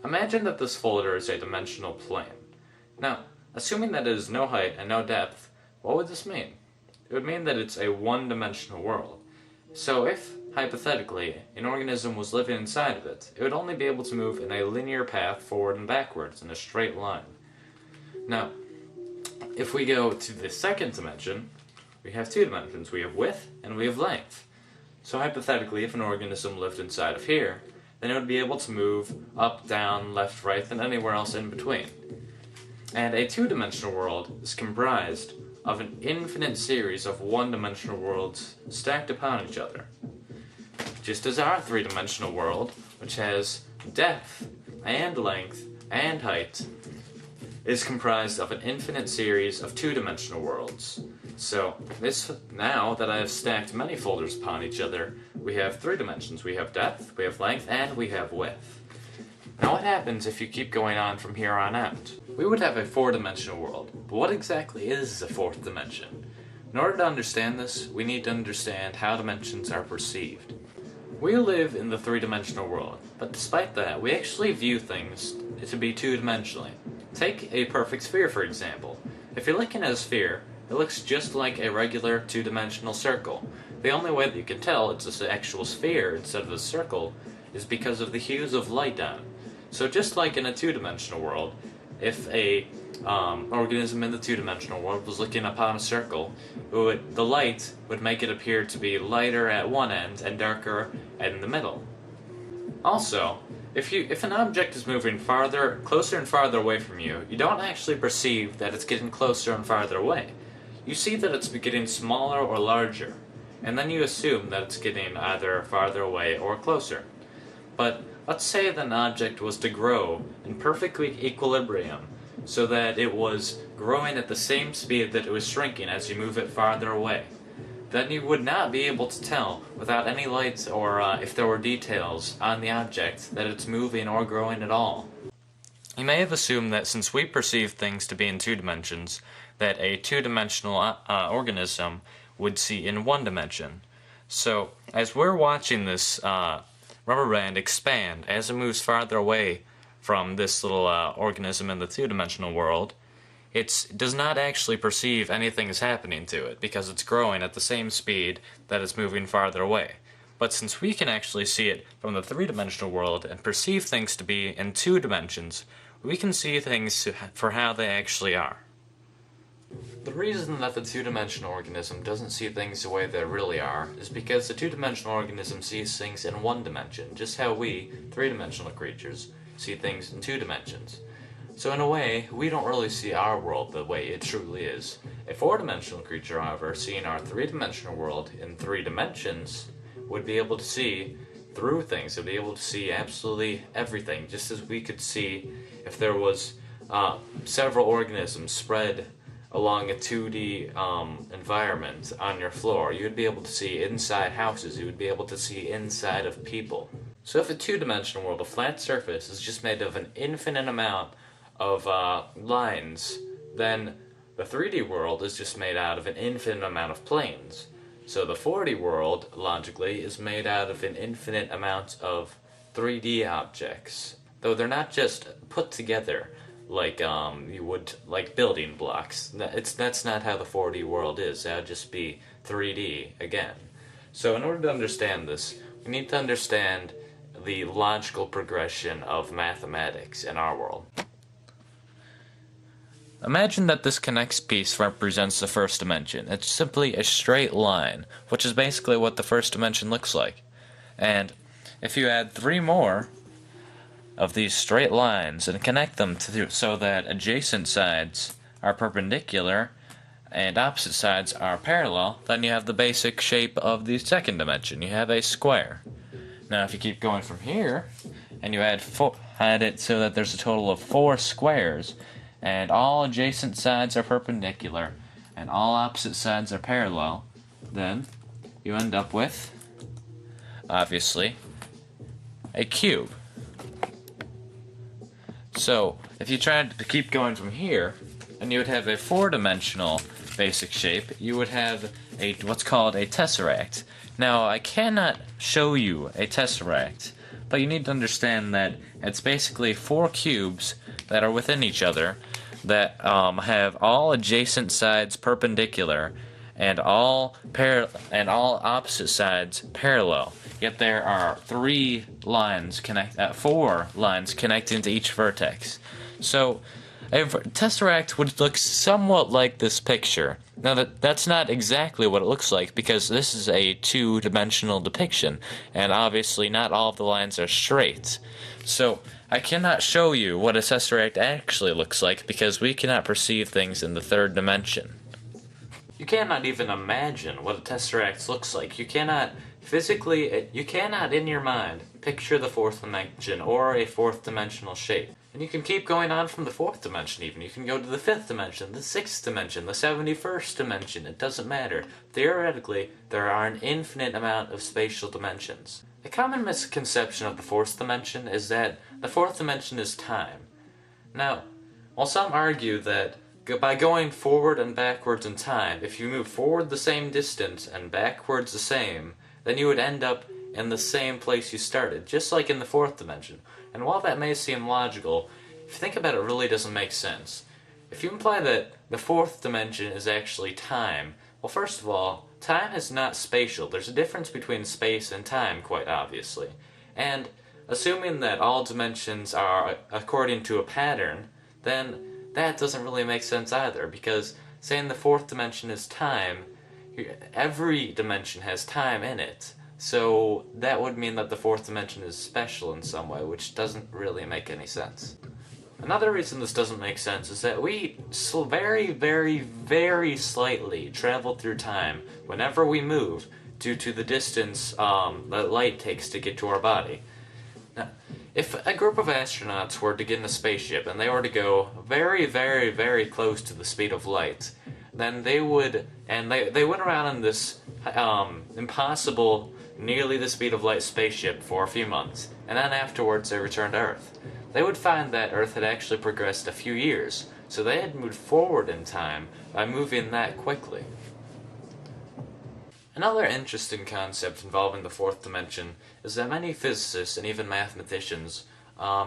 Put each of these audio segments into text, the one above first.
Imagine that this folder is a dimensional plane. Now, assuming that it is no height and no depth, what would this mean? It would mean that it's a one-dimensional world. So if, hypothetically, an organism was living inside of it, it would only be able to move in a linear path forward and backwards in a straight line. Now, if we go to the second dimension, we have two dimensions. We have width and we have length. So hypothetically, if an organism lived inside of here, then it would be able to move up, down, left, right, and anywhere else in between. And a two-dimensional world is comprised of an infinite series of one-dimensional worlds stacked upon each other. Just as our three-dimensional world, which has depth, and length, and height, is comprised of an infinite series of two-dimensional worlds. So, now that I have stacked many folders upon each other, we have three dimensions. We have depth, we have length, and we have width. Now what happens if you keep going on from here on out? We would have a four-dimensional world, but what exactly is a fourth dimension? In order to understand this, we need to understand how dimensions are perceived. We live in the three-dimensional world, but despite that, we actually view things to be two-dimensionally. Take a perfect sphere, for example. If you're looking at a sphere, it looks just like a regular two-dimensional circle. The only way that you can tell it's an actual sphere instead of a circle is because of the hues of light on it. So just like in a two-dimensional world, if a organism in the two-dimensional world was looking upon a circle, the light would make it appear to be lighter at one end and darker in the middle. Also, if an object is moving closer and farther away from you, you don't actually perceive that it's getting closer and farther away. You see that it's getting smaller or larger, and then you assume that it's getting either farther away or closer. But let's say that an object was to grow in perfect equilibrium, so that it was growing at the same speed that it was shrinking as you move it farther away. Then you would not be able to tell, without any lights or if there were details on the object, that it's moving or growing at all. You may have assumed that since we perceive things to be in two dimensions, that a two-dimensional organism would see in one dimension. So, as we're watching this rubber band expand as it moves farther away from this little organism in the two-dimensional world, it does not actually perceive anything is happening to it because it's growing at the same speed that it's moving farther away. But since we can actually see it from the three-dimensional world and perceive things to be in two dimensions, we can see things for how they actually are. The reason that the two-dimensional organism doesn't see things the way they really are is because the two-dimensional organism sees things in one dimension, just how we, three-dimensional creatures, see things in two dimensions. So in a way, we don't really see our world the way it truly is. A four-dimensional creature, however, seeing our three-dimensional world in three dimensions, would be able to see through things. Would be able to see absolutely everything, just as we could see if there was several organisms spread along a 2D environment on your floor. You would be able to see inside houses. You would be able to see inside of people. So if a two-dimensional world, a flat surface, is just made of an infinite amount of lines, then the 3D world is just made out of an infinite amount of planes. So the 4D world, logically, is made out of an infinite amount of 3D objects. Though they're not just put together like you would like building blocks. That's not how the 4D world is. That would just be 3D again. So in order to understand this, we need to understand the logical progression of mathematics in our world. Imagine that this connects piece represents the first dimension. It's simply a straight line, which is basically what the first dimension looks like. And if you add 3 more of these straight lines and connect them so that adjacent sides are perpendicular and opposite sides are parallel, then you have the basic shape of the second dimension. You have a square. Now if you keep going from here and you add it so that there's a total of 4 squares, and all adjacent sides are perpendicular, and all opposite sides are parallel, then you end up with, obviously, a cube. So, if you tried to keep going from here, and you would have a 4-dimensional basic shape, you would have what's called a tesseract. Now, I cannot show you a tesseract, but you need to understand that it's basically 4 cubes that are within each other that have all adjacent sides perpendicular and all opposite sides parallel. Yet there are 4 lines connecting to each vertex. So a tesseract would look somewhat like this picture. Now that's not exactly what it looks like, because this is a 2-dimensional depiction, and obviously not all of the lines are straight. So I cannot show you what a tesseract actually looks like, because we cannot perceive things in the 3rd dimension. You cannot even imagine what a tesseract looks like. You cannot in your mind picture the 4th dimension or a 4th dimensional shape. And you can keep going on from the 4th dimension even. You can go to the 5th dimension, the 6th dimension, the 71st dimension. It doesn't matter. Theoretically, there are an infinite amount of spatial dimensions. A common misconception of the 4th dimension is that the 4th dimension is time. Now, while some argue that by going forward and backwards in time, if you move forward the same distance and backwards the same, then you would end up in the same place you started, just like in the 4th dimension. And while that may seem logical, if you think about it, it really doesn't make sense. If you imply that the 4th dimension is actually time, well, first of all, time is not spatial. There's a difference between space and time, quite obviously. And assuming that all dimensions are according to a pattern, then that doesn't really make sense either, because saying the 4th dimension is time, every dimension has time in it. So that would mean that the 4th dimension is special in some way, which doesn't really make any sense. Another reason this doesn't make sense is that we very, very, very slightly travel through time whenever we move due to the distance that light takes to get to our body. Now, if a group of astronauts were to get in a spaceship and they were to go very, very, very close to the speed of light, then they would, and they went around in this impossible, nearly the speed of light spaceship for a few months, and then afterwards they returned to Earth. They would find that Earth had actually progressed a few years, so they had moved forward in time by moving that quickly. Another interesting concept involving the 4th dimension is that many physicists and even mathematicians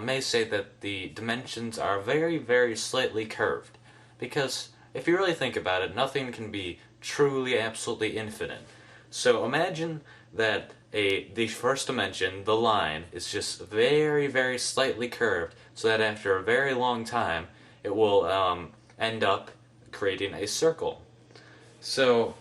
may say that the dimensions are very, very slightly curved, because if you really think about it, nothing can be truly, absolutely infinite. So imagine that the first dimension, the line, is just very, very slightly curved, so that after a very long time, it will end up creating a circle. So,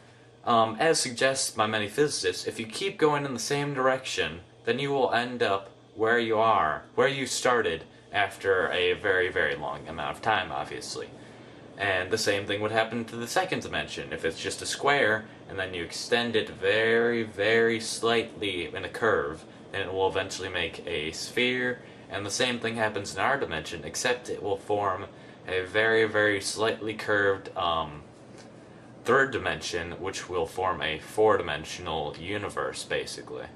as suggested by many physicists, if you keep going in the same direction, then you will end up where you started after a very, very long amount of time, obviously. And the same thing would happen to the 2nd dimension. If it's just a square, and then you extend it very, very slightly in a curve, then it will eventually make a sphere, and the same thing happens in our dimension, except it will form a very, very slightly curved 3rd dimension, which will form a 4-dimensional universe, basically.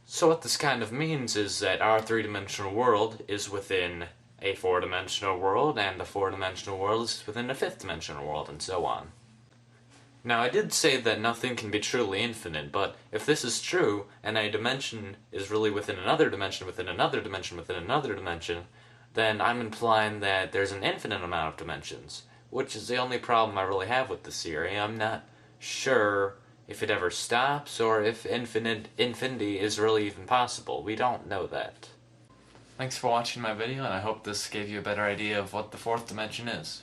So what this kind of means is that our 3-dimensional world is within a 4-dimensional world, and the 4-dimensional world is within a 5th-dimensional world, and so on. Now, I did say that nothing can be truly infinite, but if this is true, and a dimension is really within another dimension, within another dimension, within another dimension, then I'm implying that there's an infinite amount of dimensions, which is the only problem I really have with this theory. I'm not sure if it ever stops, or if infinity is really even possible. We don't know that. Thanks for watching my video, and I hope this gave you a better idea of what the 4th dimension is.